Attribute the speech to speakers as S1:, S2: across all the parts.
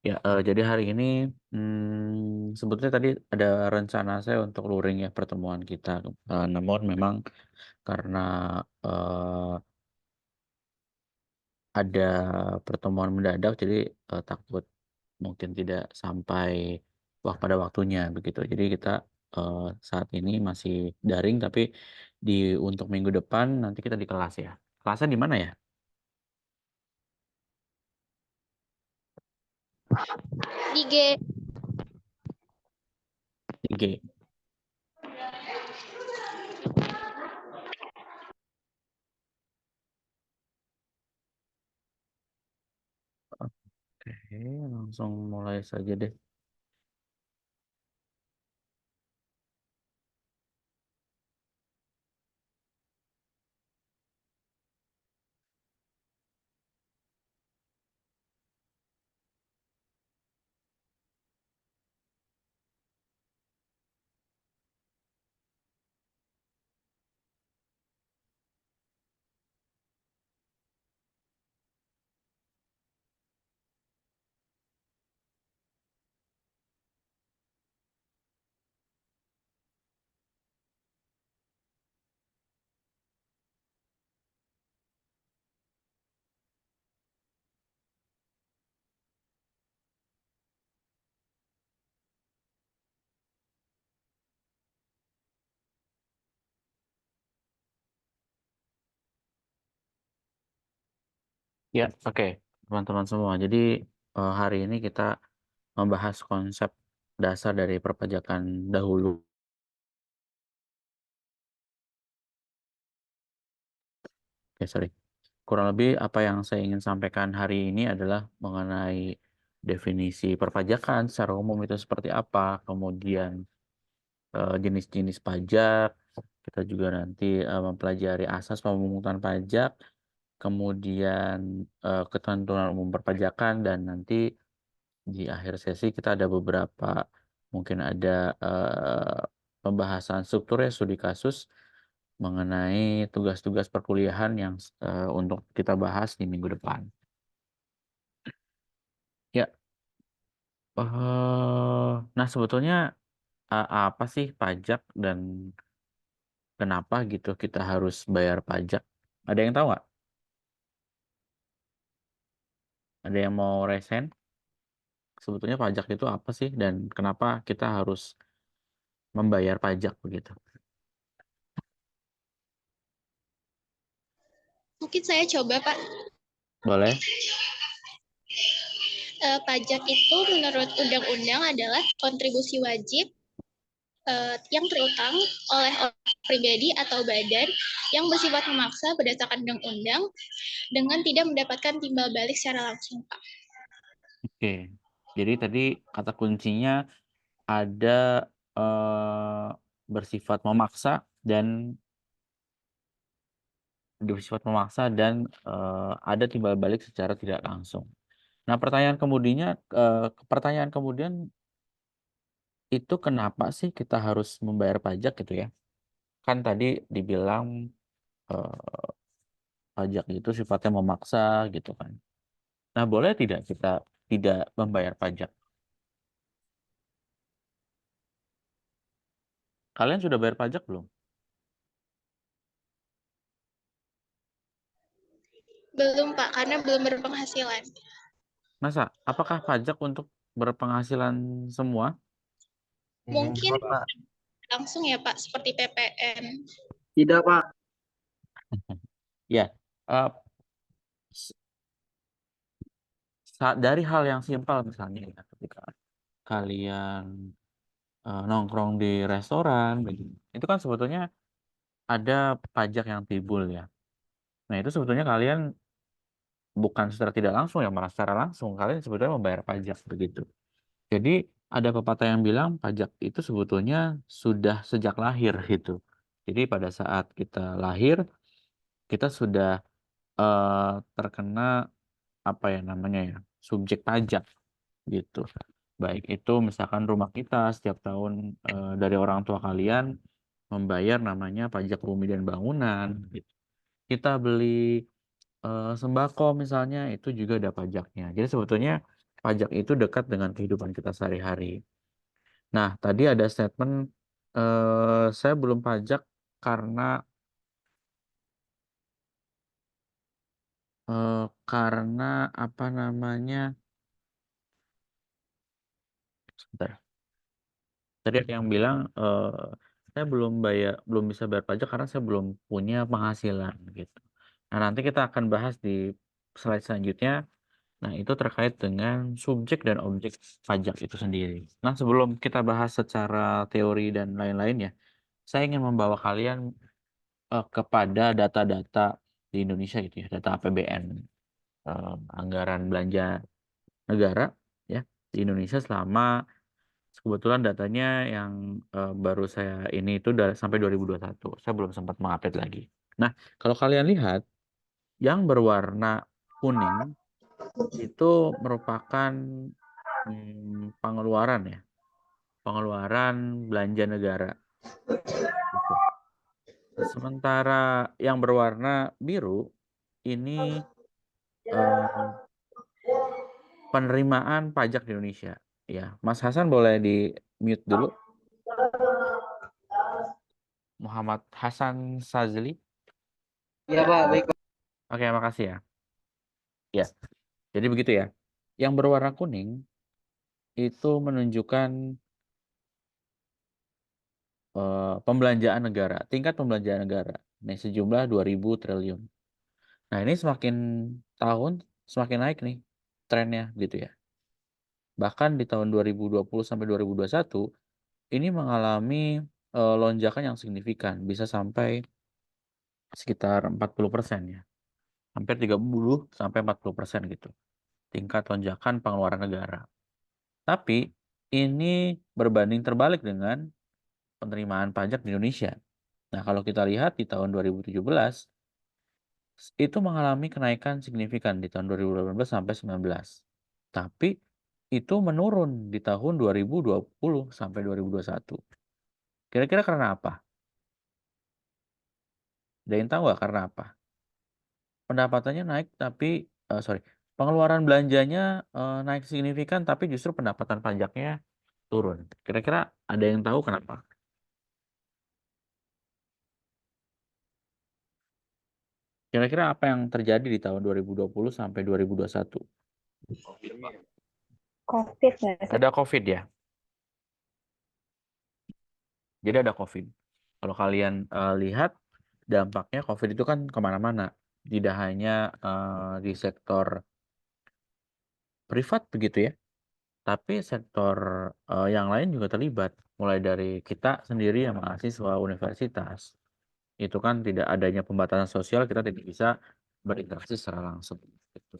S1: Ya, jadi hari ini sebetulnya tadi ada rencana saya untuk luring ya pertemuan kita, namun memang karena, eee, ada pertemuan mendadak jadi, takut mungkin tidak sampai pada waktunya begitu. Jadi kita, saat ini masih daring tapi untuk minggu depan nanti kita di kelas ya. Kelasnya di mana ya?
S2: Di G.
S1: IG. Oke, langsung mulai saja deh. Ya, oke, teman-teman semua. Jadi, hari ini kita membahas konsep dasar dari perpajakan dahulu. Oke, sorry. Kurang lebih apa yang saya ingin sampaikan hari ini adalah mengenai definisi perpajakan secara umum itu seperti apa, kemudian, jenis-jenis pajak, kita juga nanti, mempelajari asas pemungutan pajak, kemudian, ketentuan umum perpajakan, dan nanti di akhir sesi kita ada beberapa mungkin ada, pembahasan struktur ya, studi kasus mengenai tugas-tugas perkuliahan yang untuk kita bahas di minggu depan. Ya, nah sebetulnya, apa sih pajak dan kenapa gitu kita harus bayar pajak? Ada yang tahu nggak? Ada yang mau resen? Sebetulnya pajak itu apa sih dan kenapa kita harus membayar pajak begitu?
S2: Mungkin saya coba, Pak.
S1: Boleh?
S2: Pajak itu menurut undang-undang adalah kontribusi wajib yang terutang oleh orang pribadi atau badan yang bersifat memaksa berdasarkan undang-undang dengan tidak mendapatkan timbal balik secara langsung, Pak.
S1: Oke. Jadi tadi kata kuncinya ada, bersifat memaksa dan ada timbal balik secara tidak langsung. Nah, pertanyaan kemudian itu kenapa sih kita harus membayar pajak gitu ya? Kan tadi dibilang, eee, pajak itu sifatnya memaksa gitu kan. Nah, boleh tidak kita tidak membayar pajak? Kalian sudah bayar pajak belum?
S2: Belum, Pak, karena belum berpenghasilan.
S1: Masa? Apakah pajak untuk berpenghasilan semua?
S2: Mungkin
S3: Enggak, Pak.
S2: langsung ya, Pak, seperti PPN.
S3: Tidak, Pak.
S1: Ya, eee, s dari hal yang simpel misalnya ya, ketika kalian, nongkrong di restoran begitu, itu kan sebetulnya ada pajak yang timbul ya. Nah, itu sebetulnya kalian bukan secara tidak langsung ya, malah secara langsung kalian sebetulnya membayar pajak begitu. Jadi ada pepatah yang bilang pajak itu sebetulnya sudah sejak lahir gitu. Jadi pada saat kita lahir, kita sudah, terkena apa ya namanya ya, subjek pajak gitu. Baik itu misalkan rumah kita setiap tahun, dari orang tua kalian membayar namanya pajak bumi dan bangunan gitu. Kita beli, sembako misalnya itu juga ada pajaknya. Jadi sebetulnya pajak itu dekat dengan kehidupan kita sehari-hari. Nah, tadi ada statement saya belum pajak karena karena apa namanya? Sebentar. Tadi ada yang bilang saya belum bisa bayar pajak karena saya belum punya penghasilan gitu. Nah, nanti kita akan bahas di slide selanjutnya. Nah, itu terkait dengan subjek dan objek pajak itu sendiri. Nah, sebelum kita bahas secara teori dan lain-lain ya, saya ingin membawa kalian kepada data-data di Indonesia gitu ya, data APBN, anggaran belanja negara ya di Indonesia selama kebetulan datanya yang baru saya ini itu sampai 2021. Saya belum sempat mengupdate lagi. Nah, kalau kalian lihat yang berwarna kuning itu merupakan pengeluaran ya, pengeluaran belanja negara gitu. Sementara yang berwarna biru ini eh, penerimaan pajak di Indonesia. Ya, Mas Hasan boleh di mute dulu. Muhammad Hasan Sazli.
S3: Iya Pak, baik Pak.
S1: Oke, makasih ya. Ya, jadi begitu ya. Yang berwarna kuning itu menunjukkan pembelanjaan negara, tingkat pembelanjaan negara. Nih sejumlah 2.000 triliun. Nah, ini semakin tahun semakin naik nih trennya gitu ya. Bahkan di tahun 2020 sampai 2021 ini mengalami lonjakan yang signifikan, bisa sampai sekitar 40% ya. Hampir 30 sampai 40% gitu. Tingkat lonjakan pengeluaran negara. Tapi ini berbanding terbalik dengan penerimaan pajak di Indonesia. Nah, kalau kita lihat di tahun 2017 itu mengalami kenaikan signifikan di tahun 2018 sampai 19. Tapi itu menurun di tahun 2020 sampai 2021. Kira-kira karena apa? Ada yang tahu nggak karena apa? Pendapatannya naik tapi sorry, pengeluaran belanjanya naik signifikan tapi justru pendapatan pajaknya turun. Kira-kira ada yang tahu kenapa? Kira-kira apa yang terjadi di tahun 2020 sampai 2021?
S4: COVID nggak sih?
S1: Ada COVID ya. Jadi ada COVID. Kalau kalian lihat dampaknya COVID itu kan kemana-mana. Tidak hanya di sektor privat begitu ya. Tapi sektor yang lain juga terlibat. Mulai dari kita sendiri yang mahasiswa universitas. Itu kan tidak adanya pembatasan sosial, kita tidak bisa berinteraksi secara langsung. Gitu.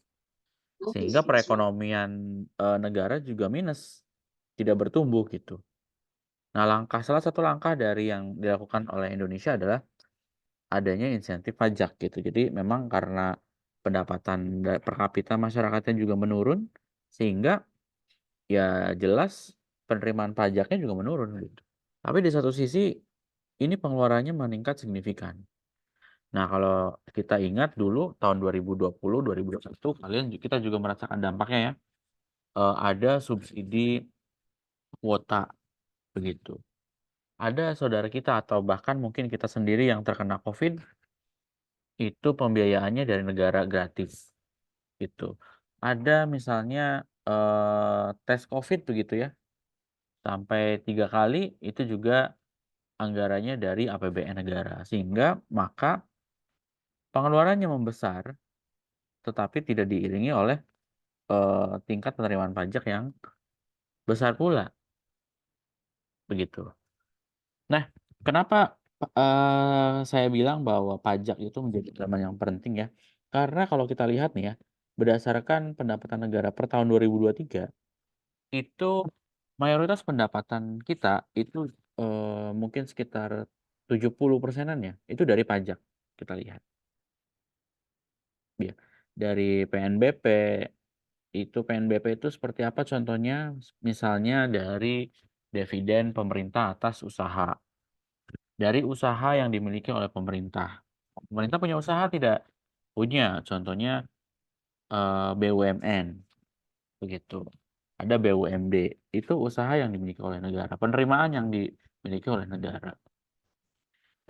S1: Sehingga perekonomian negara juga minus. Tidak bertumbuh gitu. Nah, salah satu langkah dari yang dilakukan oleh Indonesia adalah adanya insentif pajak gitu. Jadi memang karena pendapatan per kapita masyarakatnya juga menurun, sehingga ya jelas penerimaan pajaknya juga menurun gitu. Tapi di satu sisi ini pengeluarannya meningkat signifikan. Nah, kalau kita ingat dulu tahun 2020, 2021 kita juga merasakan dampaknya ya. Ada subsidi kuota begitu. Ada saudara kita atau bahkan mungkin kita sendiri yang terkena COVID itu pembiayaannya dari negara gratis gitu. Ada misalnya tes COVID begitu ya, sampai 3 kali itu juga anggarannya dari APBN negara. Sehingga maka pengeluarannya membesar, tetapi tidak diiringi oleh tingkat penerimaan pajak yang besar pula. Begitu. Nah, kenapa saya bilang bahwa pajak itu menjadi elemen yang penting ya? Karena kalau kita lihat nih ya, berdasarkan pendapatan negara per tahun 2023, itu mayoritas pendapatan kita itu mungkin sekitar 70%-an ya, itu dari pajak kita lihat. Ya. Dari PNBP, itu PNBP itu seperti apa contohnya? Misalnya dari dividen pemerintah atas usaha. Dari usaha yang dimiliki oleh pemerintah. Pemerintah punya usaha tidak? Punya, contohnya BUMN. begitu. Ada BUMD, itu usaha yang dimiliki oleh negara, penerimaan yang dimiliki oleh negara.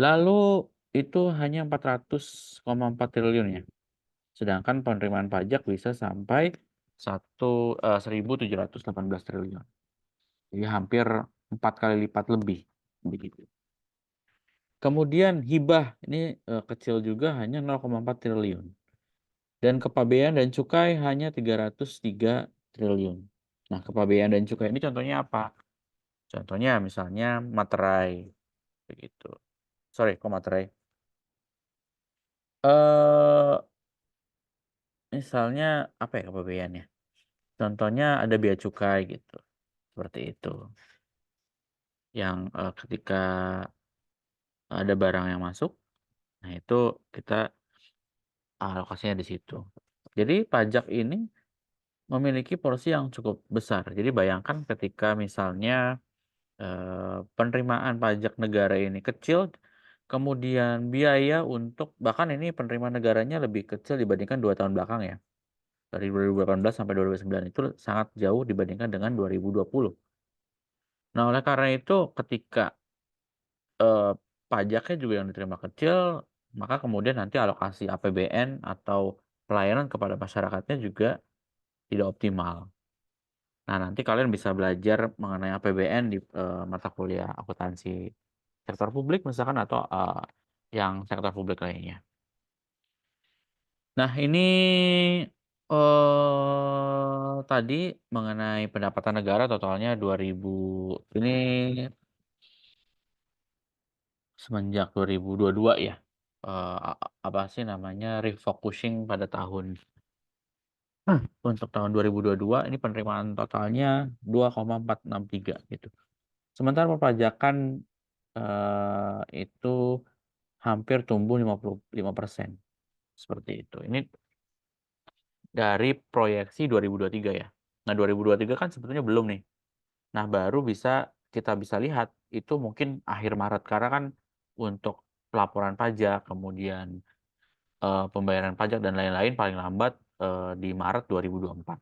S1: Lalu itu hanya 400,4 triliun ya. Sedangkan penerimaan pajak bisa sampai 1.718 triliun. Jadi hampir 4 kali lipat lebih begitu. Kemudian hibah ini kecil juga hanya 0,4 triliun. Dan kepabean dan cukai hanya 303 triliun. Nah, kepabean dan cukai ini contohnya apa? Contohnya misalnya materai begitu. Sorry, kok materai? Eh misalnya apa ya kepabeannya? Contohnya ada bea cukai gitu. Seperti itu. Yang ketika ada barang yang masuk, nah itu kita alokasinya di situ. Jadi pajak ini memiliki porsi yang cukup besar. Jadi bayangkan ketika misalnya penerimaan pajak negara ini kecil, kemudian biaya untuk bahkan ini penerimaan negaranya lebih kecil dibandingkan 2 tahun belakang ya. Dari 2018 sampai 2009 itu sangat jauh dibandingkan dengan 2020. Nah, oleh karena itu ketika Eee, pajaknya juga yang diterima kecil, maka kemudian nanti alokasi APBN atau pelayanan kepada masyarakatnya juga tidak optimal. Nah, nanti kalian bisa belajar mengenai APBN di, mata kuliah akuntansi sektor publik misalkan atau, yang sektor publik lainnya. Nah, ini, tadi mengenai pendapatan negara totalnya 2000 ini semenjak 2022 ya, apa sih namanya, refocusing pada tahun untuk tahun 2022 ini penerimaan totalnya 2,463 gitu. Sementara perpajakan, itu hampir tumbuh 55%, seperti itu. Ini dari proyeksi 2023 ya. Nah 2023 kan sebetulnya belum nih. Nah baru kita bisa lihat itu mungkin akhir Maret, karena kan untuk pelaporan pajak, kemudian pembayaran pajak dan lain-lain paling lambat, di Maret 2024.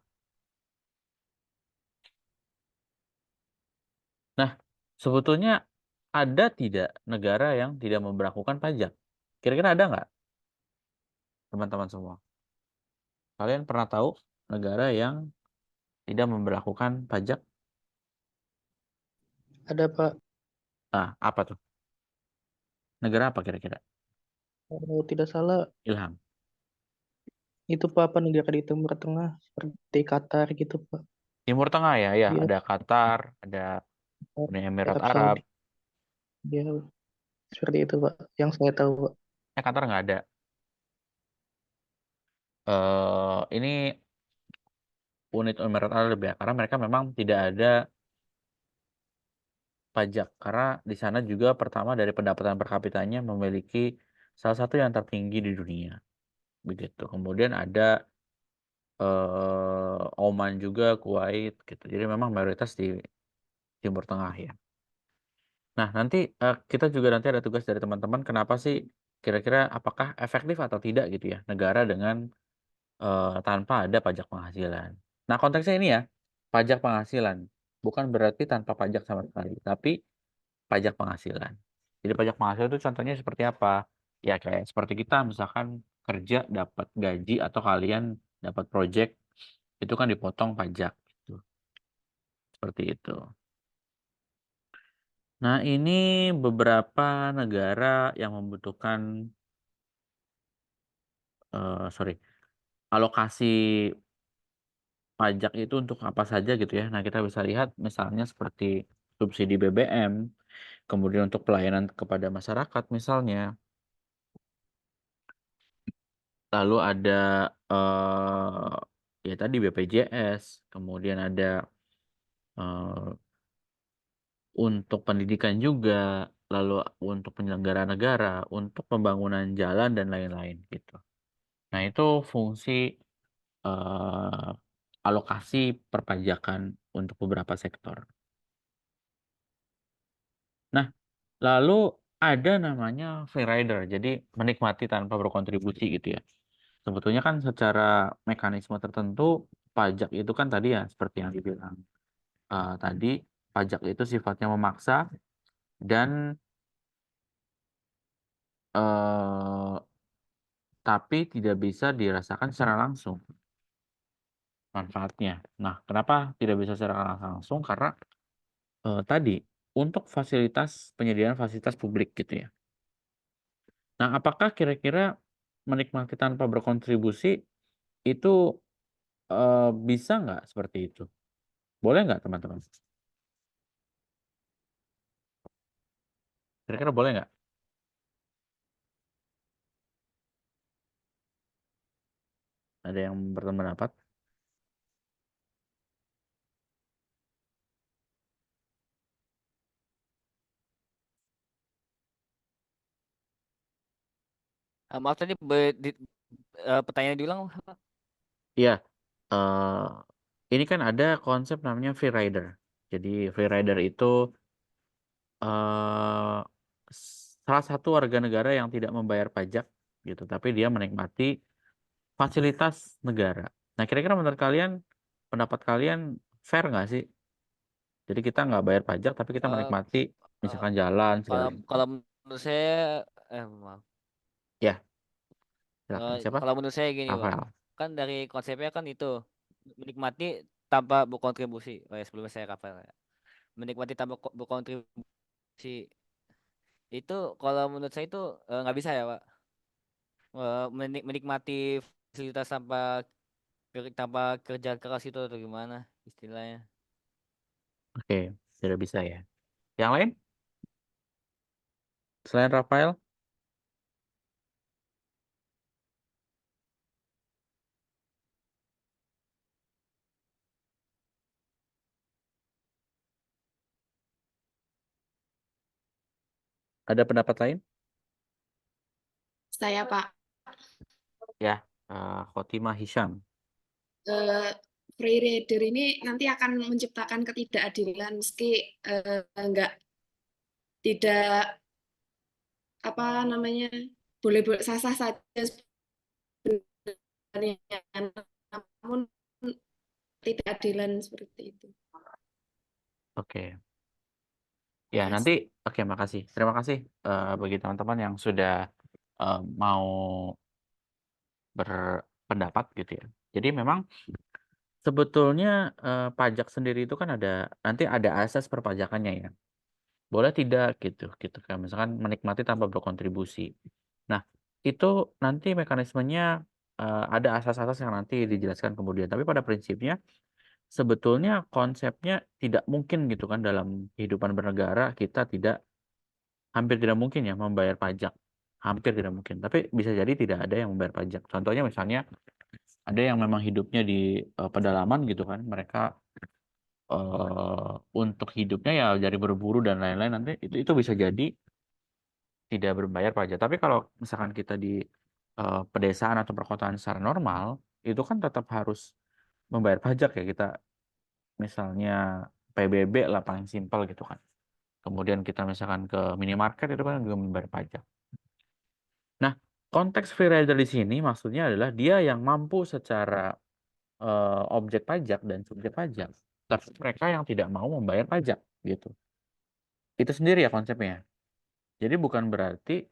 S1: Nah, sebetulnya ada tidak negara yang tidak memberlakukan pajak? Kira-kira ada nggak, teman-teman semua? Kalian pernah tahu negara yang tidak memberlakukan pajak?
S3: Ada Pak.
S1: Ah, apa tuh? Negara apa kira-kira?
S3: Kalau tidak salah
S1: Ilham.
S3: itu Pak apa negara di Timur Tengah seperti Qatar gitu Pak.
S1: Timur Tengah ya? Ya,
S3: Dia
S1: ada Qatar, ada Uni Emirat
S3: Arab
S1: Arab.
S3: Saudi. Dia seperti itu Pak. Yang saya tahu Pak.
S1: Qatar nggak ada. Ini Unit Emirat Arab ya, karena mereka memang tidak ada pajak, karena di sana juga pertama dari pendapatan per kapitanya memiliki salah satu yang tertinggi di dunia, begitu. Kemudian ada, Oman juga, Kuwait gitu. Jadi memang mayoritas di Timur Tengah ya. Nah nanti, kita juga nanti ada tugas dari teman-teman kenapa sih kira-kira apakah efektif atau tidak gitu ya negara dengan, tanpa ada pajak penghasilan. Nah konteksnya ini ya, pajak penghasilan, bukan berarti tanpa pajak sama sekali, tapi pajak penghasilan. Jadi pajak penghasilan itu contohnya seperti apa? Ya kayak seperti kita misalkan kerja dapat gaji atau kalian dapat project, itu kan dipotong pajak gitu, seperti itu. Nah ini beberapa negara yang membutuhkan, sorry, alokasi pajak itu untuk apa saja gitu ya. Nah kita bisa lihat misalnya seperti subsidi BBM, kemudian untuk pelayanan kepada masyarakat misalnya. Lalu ada, ya tadi BPJS, kemudian ada, eee, untuk pendidikan juga, lalu untuk penyelenggara negara, untuk pembangunan jalan dan lain-lain gitu. Nah itu fungsi, eee, alokasi perpajakan untuk beberapa sektor. Nah lalu ada namanya free rider, jadi menikmati tanpa berkontribusi gitu ya. Sebetulnya kan secara mekanisme tertentu pajak itu kan tadi ya seperti yang dibilang tadi, pajak itu sifatnya memaksa dan eh, tapi tidak bisa dirasakan secara langsung manfaatnya. Nah, kenapa tidak bisa secara langsung? Karena tadi untuk penyediaan fasilitas publik gitu ya. Nah, apakah kira-kira menikmati tanpa berkontribusi itu bisa nggak seperti itu? Boleh nggak teman-teman? Kira-kira boleh nggak? Ada yang berpendapat?
S4: Maaf tadi pertanyaan diulang.
S1: Iya. eh ini kan ada konsep namanya free rider. Jadi free rider itu eh salah satu warga negara yang tidak membayar pajak gitu, tapi dia menikmati fasilitas negara. Nah, kira-kira menurut kalian, pendapat kalian fair nggak sih? Jadi kita nggak bayar pajak, tapi kita
S4: Eh,
S1: menikmati
S4: eh,
S1: misalkan jalan segala
S4: kalau
S1: macam.
S4: kalau menurut saya, maaf.
S1: Ya, silakan. Siapa?
S4: Kalau menurut saya gini, Pak.
S1: Rafael.
S4: Kan dari konsepnya kan itu menikmati tanpa berkontribusi. Oh ya, sebelumnya saya Rafael ya. Menikmati tanpa berkontribusi itu kalau menurut saya itu nggak bisa ya, Pak. Menikmati fasilitas tanpa kerja keras itu atau gimana istilahnya.
S1: Oke, tidak bisa ya. Yang lain? Selain Rafael, ada pendapat lain?
S5: Saya Pak,
S1: Ya, Khotimah Hisham.
S5: eh, free rider ini nanti akan menciptakan ketidakadilan meski enggak tidak apa namanya boleh-boleh sah-sah saja sebenarnya, namun ketidakadilan seperti itu.
S1: Oke. Ya, nanti oke, makasih. Terima kasih bagi teman-teman yang sudah mau berpendapat gitu ya. Jadi memang sebetulnya pajak sendiri itu kan nanti ada asas perpajakannya ya. Boleh tidak gitu gitu kan. Misalkan menikmati tanpa berkontribusi. Nah, itu nanti mekanismenya ada asas-asas yang nanti dijelaskan kemudian. Tapi pada prinsipnya sebetulnya konsepnya tidak mungkin gitu kan dalam kehidupan bernegara kita hampir tidak mungkin ya membayar pajak. Hampir tidak mungkin. Tapi bisa jadi tidak ada yang membayar pajak. Contohnya misalnya ada yang memang hidupnya di pedalaman gitu kan. Mereka untuk hidupnya ya dari berburu dan lain-lain, nanti itu bisa jadi tidak berbayar pajak. Tapi kalau misalkan kita di pedesaan atau perkotaan secara normal, itu kan tetap harus membayar pajak ya. Kita misalnya PBB lah paling simpel gitu kan. Kemudian kita misalkan ke minimarket itu kan juga membayar pajak. Nah, konteks free rider di sini maksudnya adalah dia yang mampu secara objek pajak dan subjek pajak, tapi mereka yang tidak mau membayar pajak gitu. Itu sendiri ya konsepnya. Jadi bukan berarti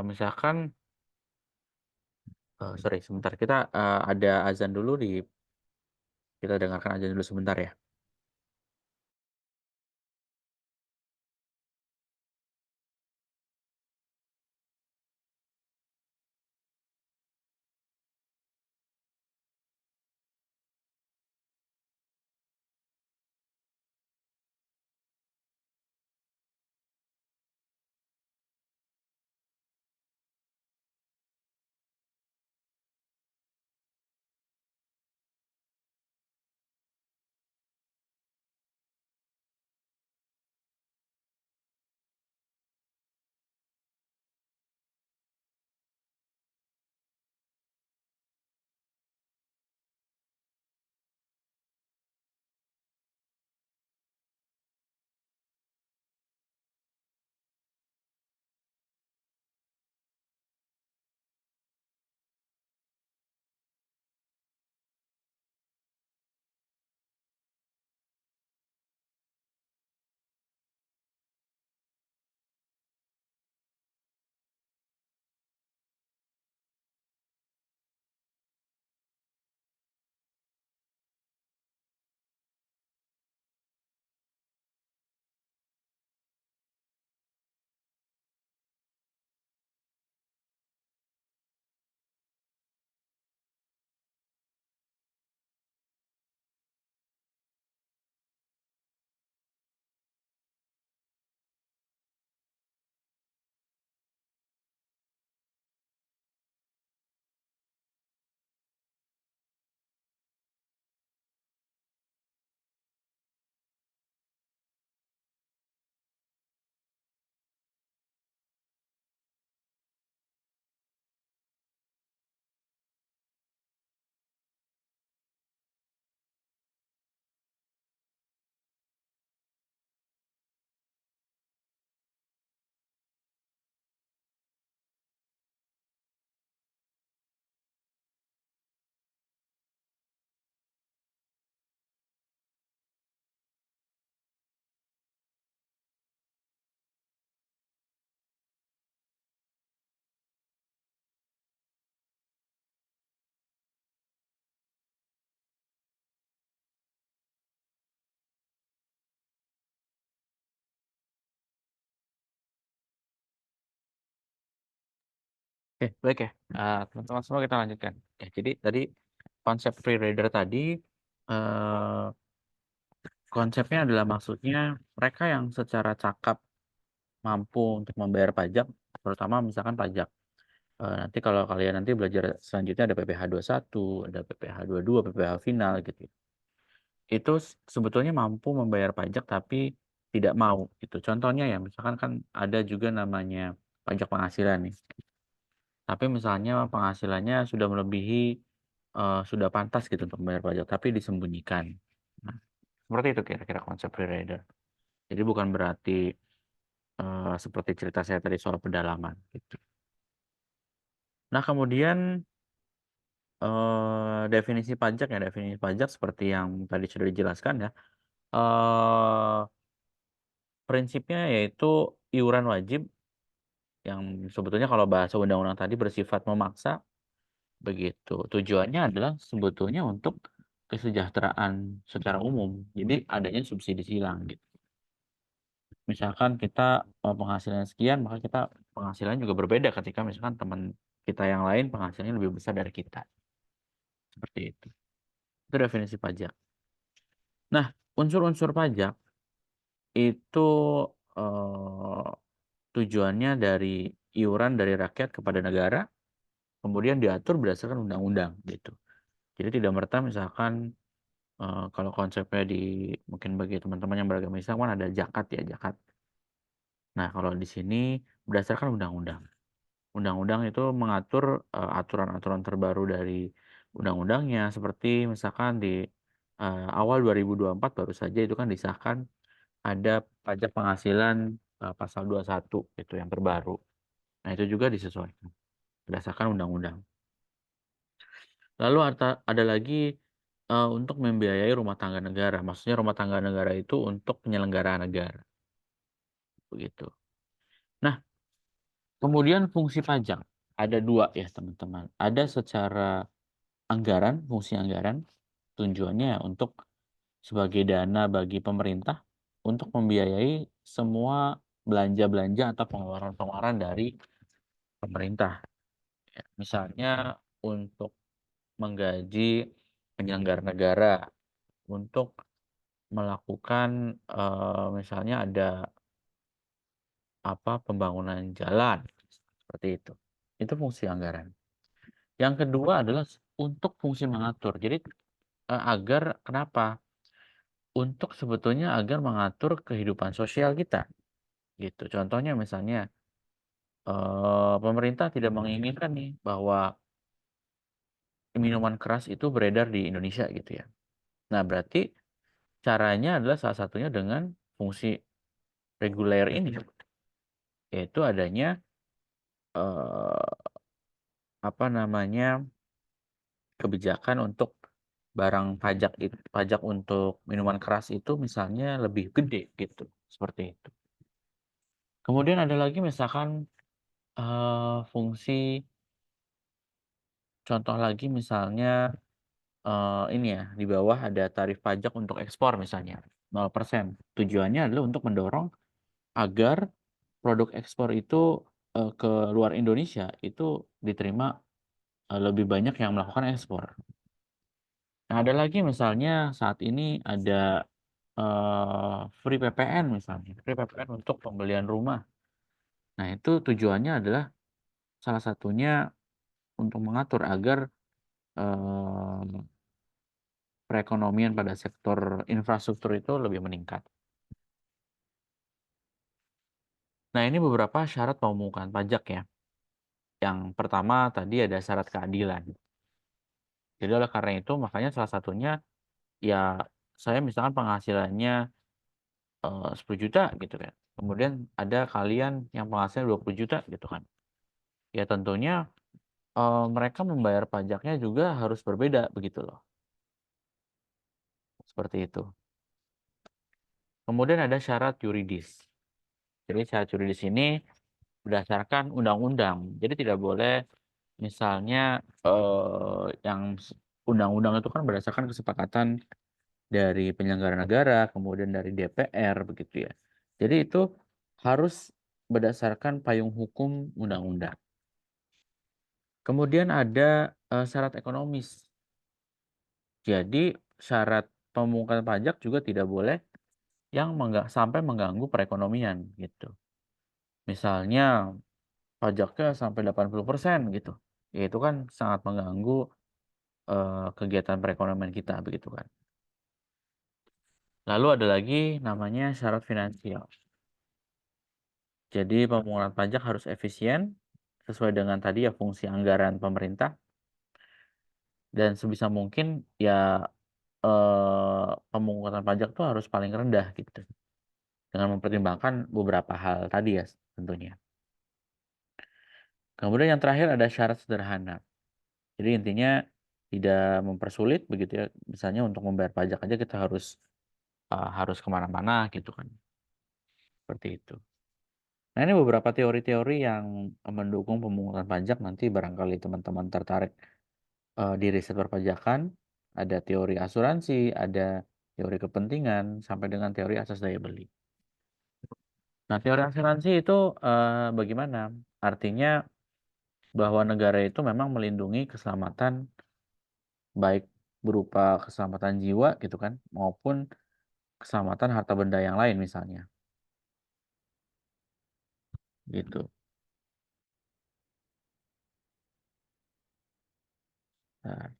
S1: misalkan sorry sebentar, kita ada azan dulu, kita dengarkan azan dulu sebentar ya. Oke, baik ya. Teman-teman semua kita lanjutkan. Ya, jadi tadi konsep free rider tadi eh, konsepnya adalah maksudnya mereka yang secara cakap mampu untuk membayar pajak, terutama misalkan pajak. Nanti kalau kalian nanti belajar selanjutnya ada PPh 21, ada PPh 22, PPh final gitu. Itu sebetulnya mampu membayar pajak tapi tidak mau gitu. Contohnya ya, misalkan kan ada juga namanya pajak penghasilan nih. Tapi misalnya penghasilannya sudah melebihi sudah pantas gitu untuk membayar pajak tapi disembunyikan. Nah, seperti itu kira-kira konsep free rider. Jadi bukan berarti seperti cerita saya tadi soal pedalaman gitu. Nah, kemudian definisi pajak seperti yang tadi sudah dijelaskan ya. Prinsipnya yaitu iuran wajib yang sebetulnya kalau bahasa undang-undang tadi bersifat memaksa begitu. Tujuannya adalah sebetulnya untuk kesejahteraan secara umum. Jadi adanya subsidi silang gitu. Misalkan kita penghasilan sekian, maka kita penghasilan juga berbeda ketika misalkan teman kita yang lain penghasilannya lebih besar dari kita. Seperti itu. Itu definisi pajak. Nah, unsur-unsur pajak itu tujuannya dari iuran dari rakyat kepada negara, kemudian diatur berdasarkan undang-undang gitu. Jadi tidak merta misalkan kalau konsepnya mungkin bagi teman-teman yang beragama Islam kan ada zakat ya, zakat. Nah, kalau di sini berdasarkan undang-undang. Undang-undang itu mengatur aturan-aturan terbaru dari undang-undangnya seperti misalkan di awal 2024 baru saja itu kan disahkan ada pajak penghasilan pasal 21 itu yang terbaru. Nah, itu juga disesuaikan berdasarkan undang-undang. Lalu ada lagi untuk membiayai rumah tangga negara. Maksudnya rumah tangga negara itu untuk penyelenggaraan negara. Begitu. Nah, kemudian fungsi pajak. Ada dua ya teman-teman. Ada secara anggaran, fungsi anggaran. Tujuannya untuk sebagai dana bagi pemerintah untuk membiayai semua belanja-belanja atau pengeluaran-pengeluaran dari pemerintah. Ya, misalnya untuk menggaji penyelenggara negara, untuk melakukan misalnya ada pembangunan jalan seperti itu. Itu fungsi anggaran. Yang kedua adalah untuk fungsi mengatur. Jadi agar kenapa? Untuk sebetulnya agar mengatur kehidupan sosial kita. Gitu. Contohnya misalnya pemerintah tidak menginginkan nih bahwa minuman keras itu beredar di Indonesia gitu ya. Nah, berarti caranya adalah salah satunya dengan fungsi reguler ini, yaitu adanya kebijakan untuk barang pajak untuk minuman keras itu misalnya lebih gede gitu, seperti itu. Kemudian ada lagi misalkan fungsi contoh lagi misalnya ini ya, di bawah ada tarif pajak untuk ekspor misalnya 0%. Tujuannya adalah untuk mendorong agar produk ekspor itu ke luar Indonesia itu diterima lebih banyak yang melakukan ekspor. Nah, ada lagi misalnya saat ini ada free PPN misalnya, free PPN untuk pembelian rumah. Nah, itu tujuannya adalah salah satunya untuk mengatur agar perekonomian pada sektor infrastruktur itu lebih meningkat. Nah, ini beberapa syarat pemungutan pajak ya. Yang pertama tadi ada syarat keadilan. Jadi oleh karena itu makanya salah satunya ya saya misalkan penghasilannya 10 juta gitu kan. Kemudian ada kalian yang penghasilan 20 juta gitu kan. Ya tentunya mereka membayar pajaknya juga harus berbeda begitu loh. Seperti itu. Kemudian ada syarat yuridis. Jadi syarat yuridis ini berdasarkan undang-undang. Jadi tidak boleh misalnya yang undang-undang itu kan berdasarkan kesepakatan dari penyelenggara negara, kemudian dari DPR begitu ya. Jadi itu harus berdasarkan payung hukum undang-undang. Kemudian ada syarat ekonomis. Jadi syarat pemungutan pajak juga tidak boleh yang sampai mengganggu perekonomian gitu. Misalnya pajaknya sampai 80% gitu. Ya itu kan sangat mengganggu kegiatan perekonomian kita begitu kan. Lalu ada lagi namanya syarat finansial. Jadi pemungutan pajak harus efisien sesuai dengan tadi ya fungsi anggaran pemerintah dan sebisa mungkin ya pemungutan pajak tuh harus paling rendah gitu. Dengan mempertimbangkan beberapa hal tadi ya tentunya. Kemudian yang terakhir ada syarat sederhana. Jadi intinya tidak mempersulit begitu ya. Misalnya untuk membayar pajak aja kita harus kemana-mana gitu kan. Seperti itu. Nah ini beberapa teori-teori yang mendukung pemungutan pajak nanti barangkali teman-teman tertarik di riset perpajakan. Ada teori asuransi, ada teori kepentingan, sampai dengan teori asas daya beli. Nah teori asuransi itu bagaimana? Artinya bahwa negara itu memang melindungi keselamatan baik berupa keselamatan jiwa gitu kan maupun keselamatan harta benda yang lain misalnya gitu. Nah,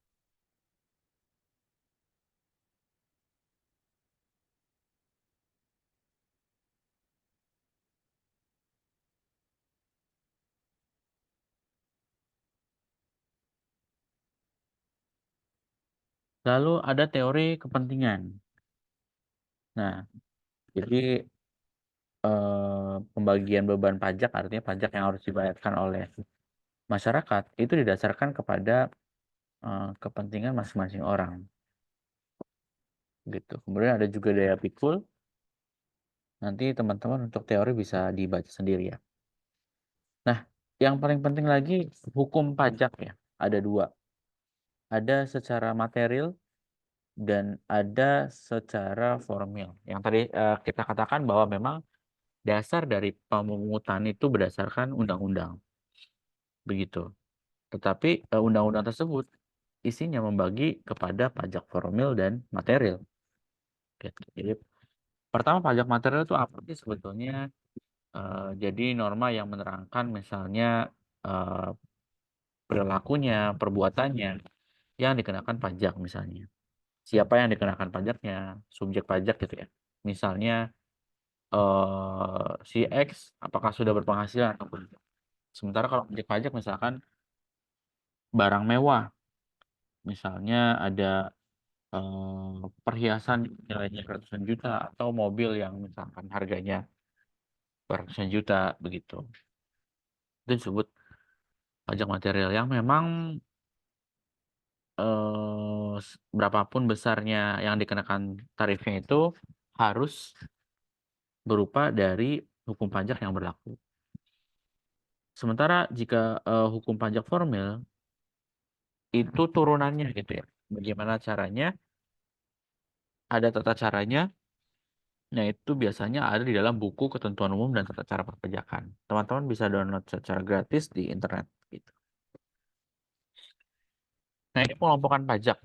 S1: lalu ada teori kepentingan. Nah, jadi pembagian beban pajak artinya pajak yang harus dibayarkan oleh masyarakat itu didasarkan kepada kepentingan masing-masing orang gitu. Kemudian ada juga daya pikul. Nanti teman-teman untuk teori bisa dibaca sendiri ya. Nah, yang paling penting lagi hukum pajak ya. Ada dua. Ada secara material dan ada secara formil. Yang tadi kita katakan bahwa memang dasar dari pemungutan itu berdasarkan undang-undang. Begitu. Tetapi undang-undang tersebut isinya membagi kepada pajak formil dan material. Gitu. Jadi pertama pajak material itu apa sih sebetulnya? Jadi norma yang menerangkan misalnya perilakunya, perbuatannya yang dikenakan pajak misalnya. Siapa yang dikenakan pajaknya, subjek pajak gitu ya. Misalnya si X apakah sudah berpenghasilan ataupun tidak. Sementara kalau objek pajak misalkan barang mewah, misalnya ada perhiasan nilainya ratusan juta atau mobil yang misalkan harganya ratusan juta begitu. Itu disebut pajak material yang memang berapapun besarnya yang dikenakan tarifnya itu harus berupa dari hukum pajak yang berlaku. Sementara jika hukum pajak formil itu turunannya gitu ya. Bagaimana caranya? Ada tata caranya. Nah, itu biasanya ada di dalam buku ketentuan umum dan tata cara perpajakan. Teman-teman bisa download secara gratis di internet gitu. Nah, ini pengelompokan pajak.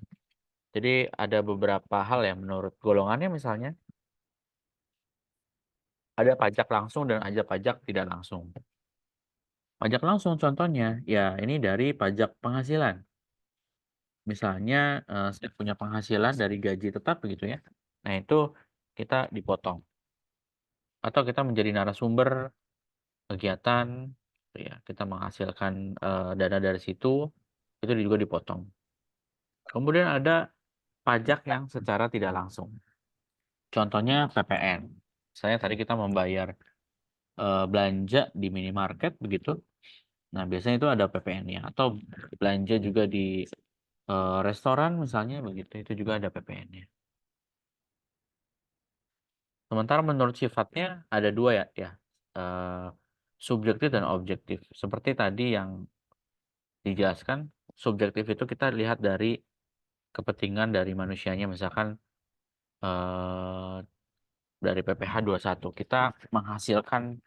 S1: Jadi ada beberapa hal ya menurut golongannya misalnya ada pajak langsung dan ada pajak tidak langsung. Pajak langsung contohnya ya ini dari pajak penghasilan. Misalnya saya punya penghasilan dari gaji tetap begitu ya. Nah, itu kita dipotong. Atau kita menjadi narasumber kegiatan gitu ya. Kita menghasilkan dana dari situ itu juga dipotong. Kemudian ada pajak yang secara tidak langsung. Contohnya PPN. Saya tadi kita membayar belanja di minimarket begitu. Nah, biasanya itu ada PPN-nya atau belanja juga di restoran misalnya begitu, itu juga ada PPN-nya. Sementara menurut sifatnya ada dua ya, subjektif dan objektif. Seperti tadi yang dijelaskan, subjektif itu kita lihat dari kepentingan dari manusianya, misalkan dari PPh 21 kita menghasilkan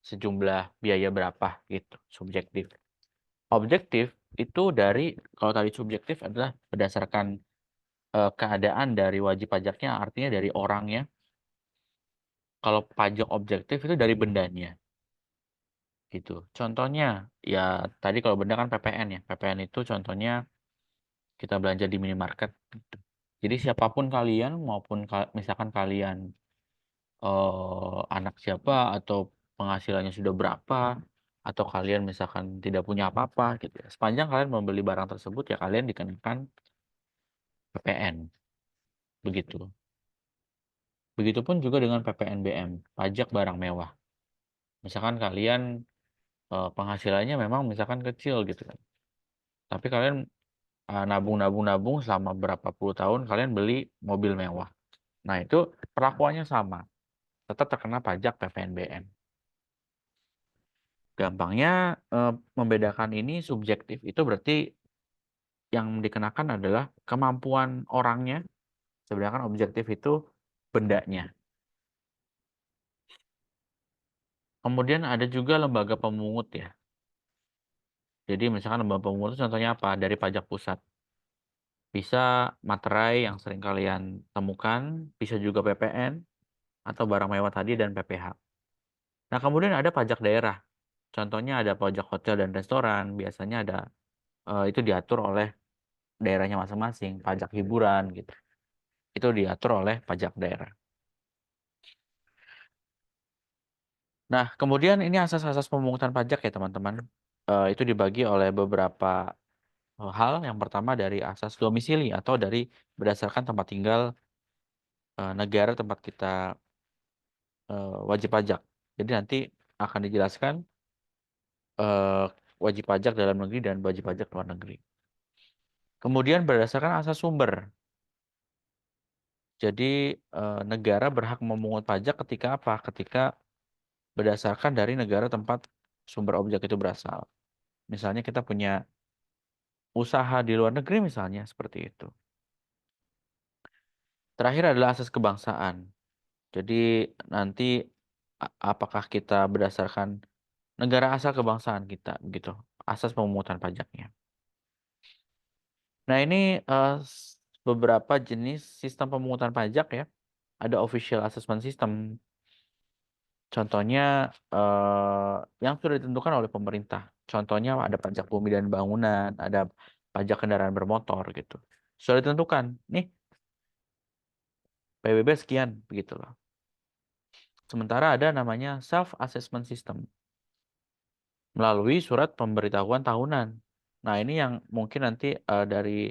S1: sejumlah biaya berapa gitu, subjektif. Objektif itu dari kalau tadi subjektif adalah berdasarkan keadaan dari wajib pajaknya, artinya dari orangnya. Kalau pajak objektif itu dari bendanya, gitu. Contohnya, ya tadi kalau benda kan PPN ya. PPN itu contohnya kita belanja di minimarket, gitu. Jadi siapapun kalian, maupun misalkan kalian anak siapa, atau penghasilannya sudah berapa, atau kalian misalkan tidak punya apa-apa, gitu ya. Sepanjang kalian membeli barang tersebut, ya kalian dikenakan PPN, begitu. Begitupun juga dengan PPNBM, pajak barang mewah. Misalkan kalian penghasilannya memang misalkan kecil gitu kan. Tapi kalian nabung selama berapa puluh tahun kalian beli mobil mewah. Nah, itu perlakuannya sama. Tetap terkena pajak PPNBM. Gampangnya membedakan ini subjektif. Itu berarti yang dikenakan adalah kemampuan orangnya, sedangkan objektif itu bendanya. Kemudian ada juga lembaga pemungut ya. Jadi misalkan lembaga pemungut itu contohnya apa? Dari pajak pusat. Bisa materai yang sering kalian temukan, bisa juga PPN, atau barang mewah tadi, dan PPH. Nah, kemudian ada pajak daerah. Contohnya ada pajak hotel dan restoran, biasanya ada itu diatur oleh daerahnya masing-masing, pajak hiburan gitu. Itu diatur oleh pajak daerah. Nah, kemudian ini asas-asas pemungutan pajak ya, teman-teman. Itu dibagi oleh beberapa hal. Yang pertama dari asas domisili atau dari berdasarkan tempat tinggal negara tempat kita wajib pajak. Jadi nanti akan dijelaskan wajib pajak dalam negeri dan wajib pajak luar negeri. Kemudian berdasarkan asas sumber. Jadi negara berhak memungut pajak ketika apa? Ketika berdasarkan dari negara tempat sumber objek itu berasal. Misalnya kita punya usaha di luar negeri misalnya, seperti itu. Terakhir adalah asas kebangsaan. Jadi nanti apakah kita berdasarkan negara asal kebangsaan kita, begitu. Asas pemungutan pajaknya. Nah, ini beberapa jenis sistem pemungutan pajak ya. Ada official assessment system. Contohnya yang sudah ditentukan oleh pemerintah. Contohnya ada pajak bumi dan bangunan, ada pajak kendaraan bermotor gitu. Sudah ditentukan. Nih, PBB sekian, begitu loh. Sementara ada namanya self assessment system melalui surat pemberitahuan tahunan. Nah, ini yang mungkin nanti dari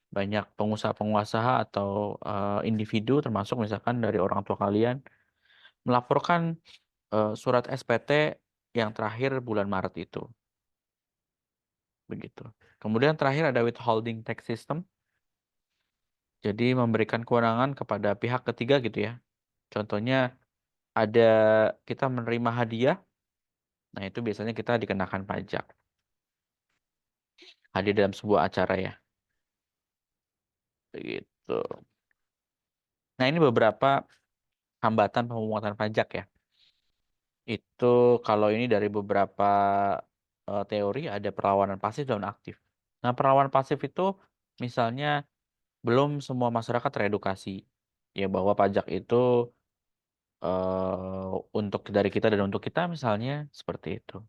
S1: banyak pengusaha-pengusaha atau individu, termasuk misalkan dari orang tua kalian, melaporkan surat SPT yang terakhir bulan Maret itu. Begitu. Kemudian terakhir ada withholding tax system. Jadi memberikan kewenangan kepada pihak ketiga gitu ya. Contohnya ada kita menerima hadiah. Nah, itu biasanya kita dikenakan pajak. Hadiah dalam sebuah acara ya. Begitu. Nah, ini beberapa hambatan pemungutan pajak ya. Itu kalau ini dari beberapa teori ada perlawanan pasif dan aktif. Nah, perlawanan pasif itu misalnya belum semua masyarakat teredukasi ya bahwa pajak itu untuk dari kita dan untuk kita misalnya, seperti itu.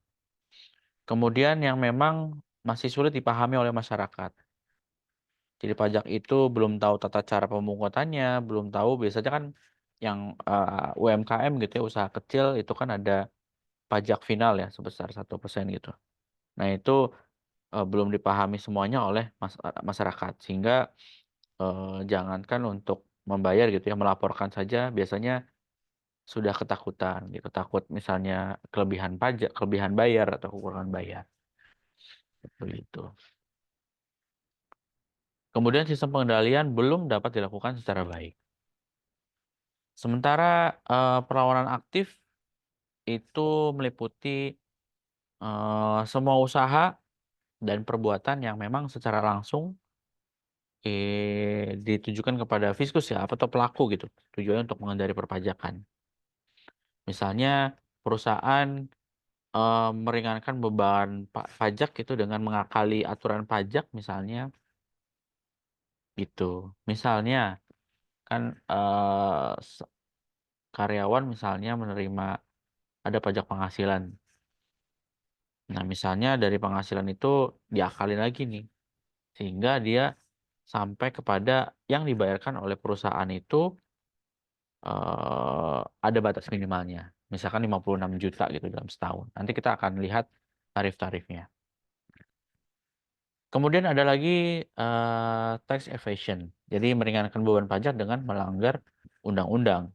S1: Kemudian yang memang masih sulit dipahami oleh masyarakat. Jadi pajak itu belum tahu tata cara pemungutannya, belum tahu biasanya kan yang UMKM gitu ya, usaha kecil itu kan ada pajak final ya sebesar 1% gitu. Nah, itu belum dipahami semuanya oleh masyarakat, sehingga jangankan untuk membayar gitu ya, melaporkan saja biasanya sudah ketakutan gitu, takut misalnya kelebihan pajak, kelebihan bayar atau kekurangan bayar. Begitu. Kemudian sistem pengendalian belum dapat dilakukan secara baik. Sementara perlawanan aktif itu meliputi semua usaha dan perbuatan yang memang secara langsung ditujukan kepada fiskus ya atau pelaku gitu. Tujuannya untuk menghindari perpajakan. Misalnya perusahaan meringankan beban pajak itu dengan mengakali aturan pajak misalnya gitu. Misalnya kan karyawan misalnya menerima ada pajak penghasilan. Nah, misalnya dari penghasilan itu diakalin lagi nih, sehingga dia sampai kepada yang dibayarkan oleh perusahaan itu ada batas minimalnya. Misalkan 56 juta gitu dalam setahun. Nanti kita akan lihat tarif-tarifnya. Kemudian ada lagi tax evasion. Jadi meringankan beban pajak dengan melanggar undang-undang.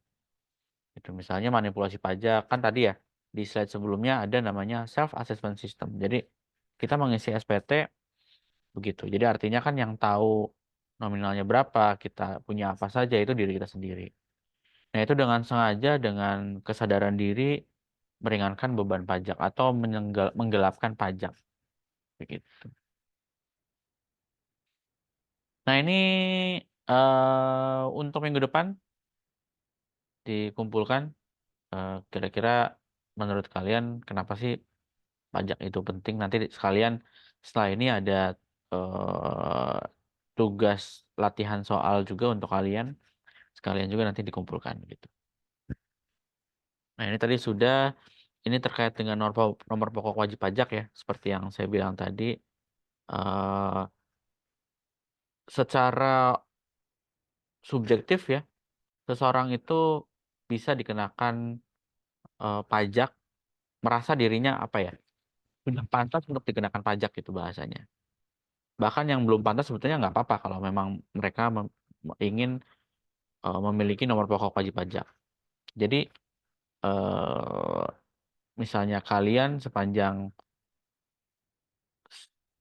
S1: Itu misalnya manipulasi pajak. Kan tadi ya di slide sebelumnya ada namanya self assessment system. Jadi kita mengisi SPT begitu. Jadi artinya kan yang tahu nominalnya berapa, kita punya apa saja itu diri kita sendiri. Nah, itu dengan sengaja dengan kesadaran diri meringankan beban pajak atau menggelapkan pajak begitu. Nah, ini untuk minggu depan dikumpulkan kira-kira menurut kalian kenapa sih pajak itu penting? Nanti sekalian setelah ini ada tugas latihan soal juga untuk kalian. Sekalian juga nanti dikumpulkan gitu. Nah, ini tadi sudah ini terkait dengan nomor pokok wajib pajak ya, seperti yang saya bilang tadi. Secara subjektif ya, seseorang itu bisa dikenakan pajak, merasa dirinya apa ya, sudah pantas untuk dikenakan pajak gitu bahasanya. Bahkan yang belum pantas sebetulnya nggak apa-apa kalau memang mereka ingin memiliki nomor pokok wajib pajak. Jadi misalnya kalian sepanjang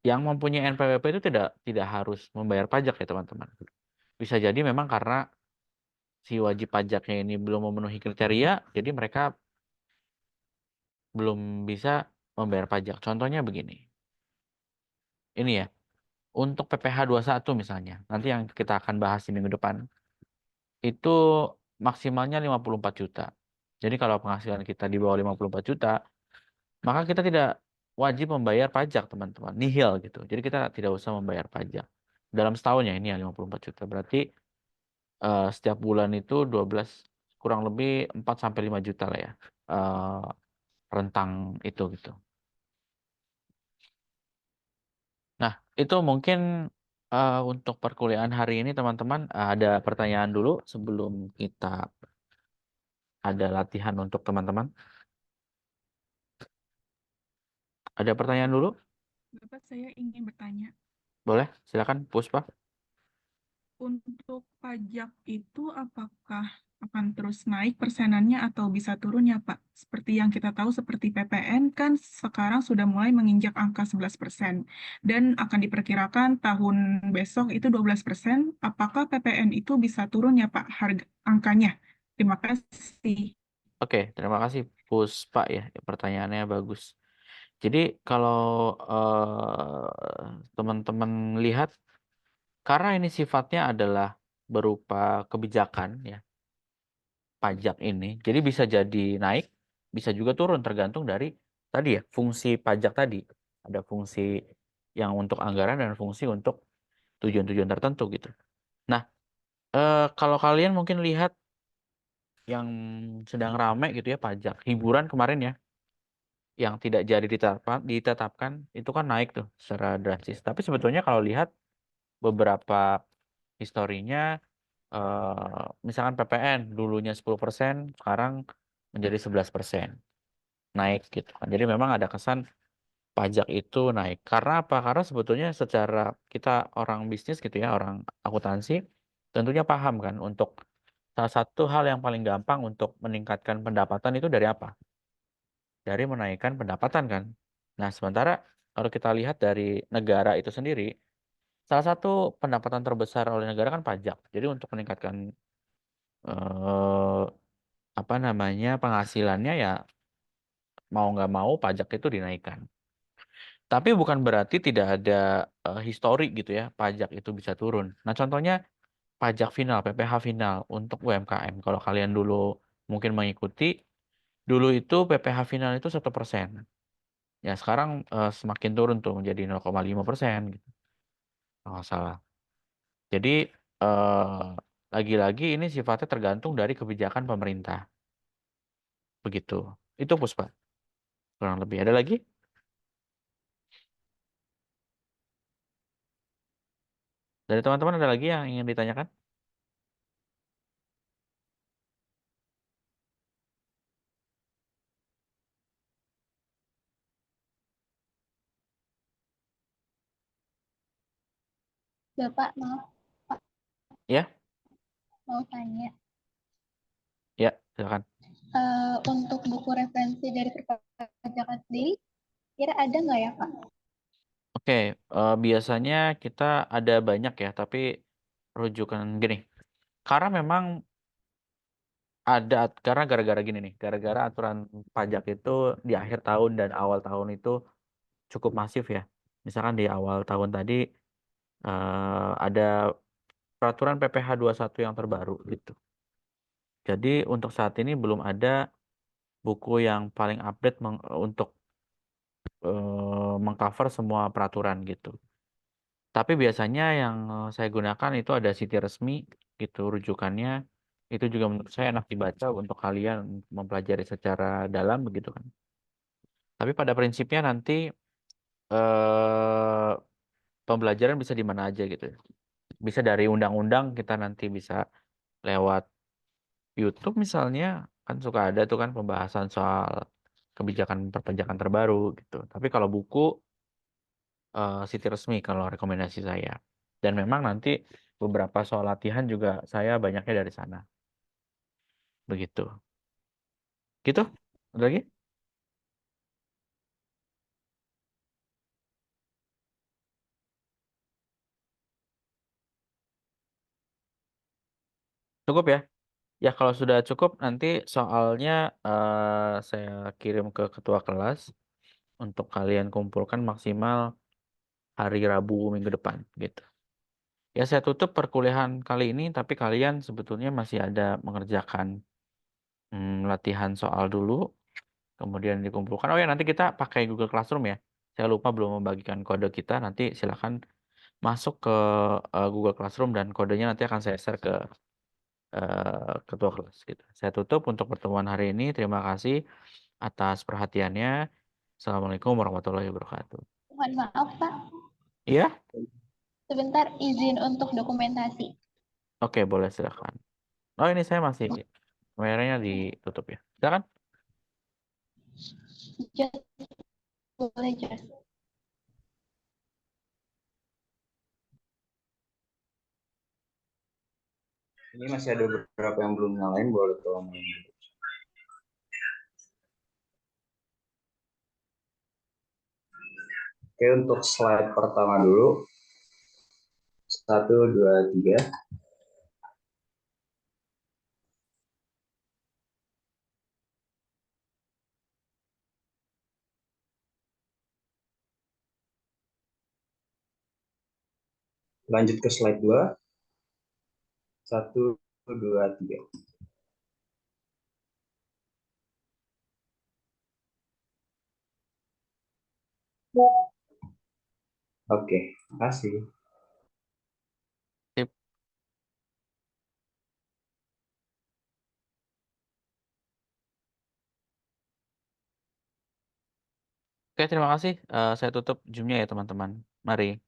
S1: yang mempunyai NPWP itu tidak harus membayar pajak ya teman-teman. Bisa jadi memang karena si wajib pajaknya ini belum memenuhi kriteria, jadi mereka belum bisa membayar pajak. Contohnya begini. Ini ya, untuk PPh 21 misalnya, nanti yang kita akan bahas di minggu depan, itu maksimalnya 54 juta. Jadi kalau penghasilan kita di bawah 54 juta, maka kita tidak wajib membayar pajak, teman-teman. Nihil gitu. Jadi kita tidak usah membayar pajak. Dalam setahun ya ini ya 54 juta. Berarti setiap bulan itu 12 kurang lebih 4 sampai 5 juta lah ya. Rentang itu gitu. Nah, itu mungkin untuk perkuliahan hari ini teman-teman ada pertanyaan dulu sebelum kita ada latihan untuk teman-teman. Ada pertanyaan dulu?
S6: Bapak, saya ingin bertanya,
S1: Boleh, silakan Puspa.
S6: untuk pajak itu apakah akan terus naik persenannya atau bisa turun ya Pak? Seperti yang kita tahu seperti PPN kan sekarang sudah mulai menginjak angka 11% dan akan diperkirakan tahun besok itu 12%. Apakah PPN itu bisa turun ya Pak harga angkanya? Terima kasih.
S1: Oke, terima kasih Puspa ya. Pertanyaannya bagus. Jadi kalau teman-teman lihat, karena ini sifatnya adalah berupa kebijakan ya, pajak ini, jadi bisa jadi naik, bisa juga turun tergantung dari tadi ya, fungsi pajak tadi. Ada fungsi yang untuk anggaran dan fungsi untuk tujuan-tujuan tertentu gitu. Nah, kalau kalian mungkin lihat yang sedang ramai gitu ya pajak hiburan kemarin ya, yang tidak jadi ditetapkan itu kan naik tuh secara drastis. Tapi sebetulnya kalau lihat beberapa historinya, misalkan PPN dulunya 10%, sekarang menjadi 11%. Naik gitu kan. Jadi memang ada kesan pajak itu naik. Karena apa? Karena sebetulnya secara kita orang bisnis gitu ya, orang akuntansi, tentunya paham kan untuk salah satu hal yang paling gampang untuk meningkatkan pendapatan itu dari apa? Dari menaikkan pendapatan kan. Nah, sementara kalau kita lihat dari negara itu sendiri, salah satu pendapatan terbesar oleh negara kan pajak. Jadi untuk meningkatkan eh, apa namanya penghasilannya ya mau nggak mau pajak itu dinaikkan. Tapi bukan berarti tidak ada histori gitu ya pajak itu bisa turun. Nah contohnya pajak final, PPh final untuk UMKM. Kalau kalian dulu mungkin mengikuti, dulu itu PPh final itu 1%. Ya sekarang semakin turun tuh menjadi 0,5% gitu. Kalau nggak salah. Jadi lagi-lagi ini sifatnya tergantung dari kebijakan pemerintah. Begitu. Itu Puspa. Kurang lebih. Ada lagi? Dari teman-teman ada lagi yang ingin ditanyakan?
S2: Bapak, maaf,
S1: Ya?
S2: mau tanya.
S1: Ya, silakan.
S2: Untuk buku referensi dari perpajakan sendiri, kira ada nggak ya, Pak?
S1: Oke, biasanya kita ada banyak ya, tapi rujukan gini. Karena memang karena gara-gara gini nih, gara-gara aturan pajak itu di akhir tahun dan awal tahun itu cukup masif ya. Misalkan di awal tahun tadi ada peraturan PPh 21 yang terbaru gitu. Jadi untuk saat ini belum ada buku yang paling update untuk mengcover semua peraturan gitu. Tapi biasanya yang saya gunakan itu ada siti resmi gitu rujukannya. Itu juga menurut saya enak dibaca untuk kalian mempelajari secara dalam begitu kan. Tapi pada prinsipnya nanti eh, pembelajaran bisa di mana aja gitu. Bisa dari undang-undang kita nanti bisa lewat YouTube misalnya kan suka ada tuh kan pembahasan soal kebijakan perpajakan terbaru gitu. Tapi kalau buku siti resmi kalau rekomendasi saya. Dan memang nanti beberapa soal latihan juga saya banyaknya dari sana. Begitu. Gitu? Ada lagi? Cukup ya? Ya kalau sudah cukup nanti soalnya saya kirim ke ketua kelas untuk kalian kumpulkan maksimal hari Rabu minggu depan gitu. Ya saya tutup perkuliahan kali ini tapi kalian sebetulnya masih ada mengerjakan latihan soal dulu kemudian dikumpulkan. Oh ya nanti kita pakai Google Classroom ya. Saya lupa belum membagikan kode kita. Nanti silakan masuk ke Google Classroom dan kodenya nanti akan saya share ke ketua kelas gitu. Saya tutup untuk pertemuan hari ini. Terima kasih atas perhatiannya. Assalamualaikum warahmatullahi wabarakatuh.
S2: Mohon maaf, Pak.
S1: Iya?
S2: Sebentar, izin untuk dokumentasi.
S1: Oke, boleh silakan. Oh ini saya masih kameranya ditutup ya. Silakan.
S2: Just, boleh just.
S7: Ini masih ada beberapa yang belum nyalain, boleh tolong. Oke, untuk slide pertama dulu. 1, 2, 3. Lanjut ke slide 2. 1, 2, 3. Oke, makasih.
S1: Sip. Oke, terima kasih. Saya tutup Zoom-nya ya teman-teman. Mari.